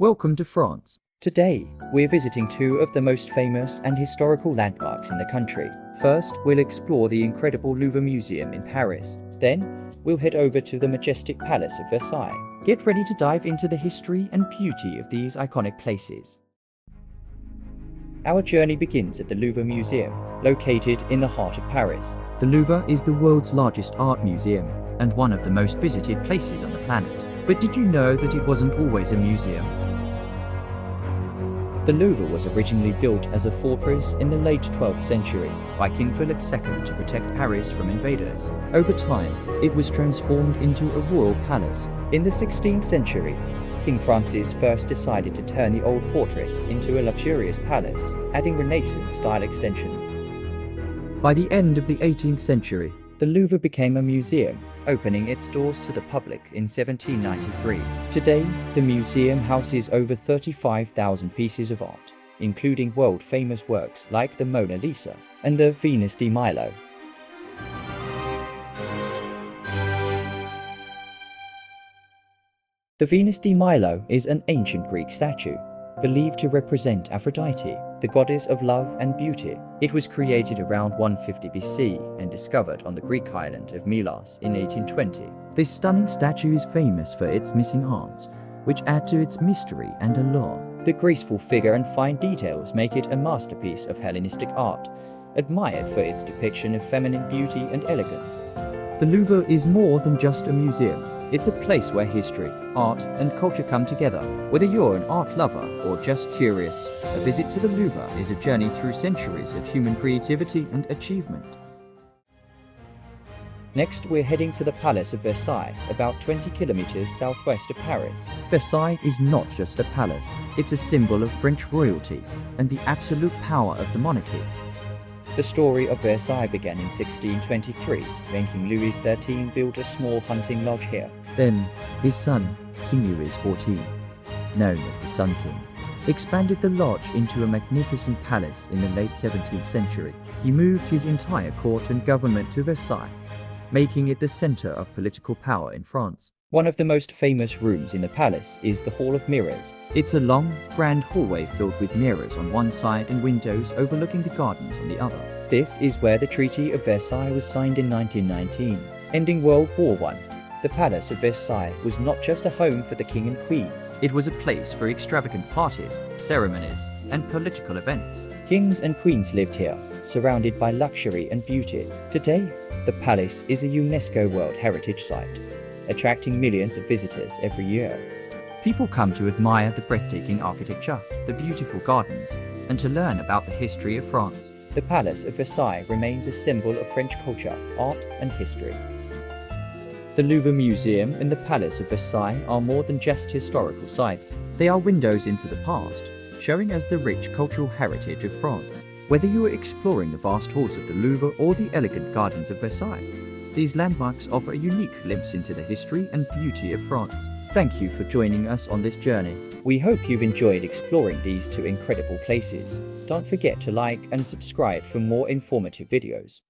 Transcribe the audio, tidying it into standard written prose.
Welcome to France. Today, we're visiting two of the most famous and historical landmarks in the country. First, we'll explore the incredible Louvre Museum in Paris. Then, we'll head over to the majestic Palace of Versailles. Get ready to dive into the history and beauty of these iconic places. Our journey begins at the Louvre Museum, located in the heart of Paris. The Louvre is the world's largest art museum and one of the most visited places on the planet. But did you know that it wasn't always a museum? The Louvre was originally built as a fortress in the late 12th century by King Philip II to protect Paris from invaders. Over time, it was transformed into a royal palace. In the 16th century, King Francis first decided to turn the old fortress into a luxurious palace, adding Renaissance-style extensions. By the end of the 18th century, the Louvre became a museum, opening its doors to the public in 1793. Today, the museum houses over 35,000 pieces of art, including world-famous works like the Mona Lisa and the Venus de Milo. The Venus de Milo is an ancient Greek statue, believed to represent Aphrodite, the goddess of love and beauty. It was created around 150 BC and discovered on the Greek island of Milos in 1820. This stunning statue is famous for its missing arms, which add to its mystery and allure. The graceful figure and fine details make it a masterpiece of Hellenistic art, admired for its depiction of feminine beauty and elegance. The Louvre is more than just a museum. It's a place where history, art, and culture come together. Whether you're an art lover or just curious, a visit to the Louvre is a journey through centuries of human creativity and achievement. Next, we're heading to the Palace of Versailles, about 20 kilometers southwest of Paris. Versailles is not just a palace, it's a symbol of French royalty and the absolute power of the monarchy. The story of Versailles began in 1623, when King Louis XIII built a small hunting lodge here. Then, his son, King Louis XIV, known as the Sun King, expanded the lodge into a magnificent palace in the late 17th century. He moved his entire court and government to Versailles, making it the center of political power in France. One of the most famous rooms in the palace is the Hall of Mirrors. It's a long, grand hallway filled with mirrors on one side and windows overlooking the gardens on the other. This is where the Treaty of Versailles was signed in 1919, ending World War I. The Palace of Versailles was not just a home for the king and queen. It was a place for extravagant parties, ceremonies, and political events. Kings and queens lived here, surrounded by luxury and beauty. Today, the palace is a UNESCO World Heritage Site, attracting millions of visitors every year. People come to admire the breathtaking architecture, the beautiful gardens, and to learn about the history of France. The Palace of Versailles remains a symbol of French culture, art, and history. The Louvre Museum and the Palace of Versailles are more than just historical sites. They are windows into the past, showing us the rich cultural heritage of France. Whether you are exploring the vast halls of the Louvre or the elegant gardens of Versailles, these landmarks offer a unique glimpse into the history and beauty of France. Thank you for joining us on this journey. We hope you've enjoyed exploring these two incredible places. Don't forget to like and subscribe for more informative videos.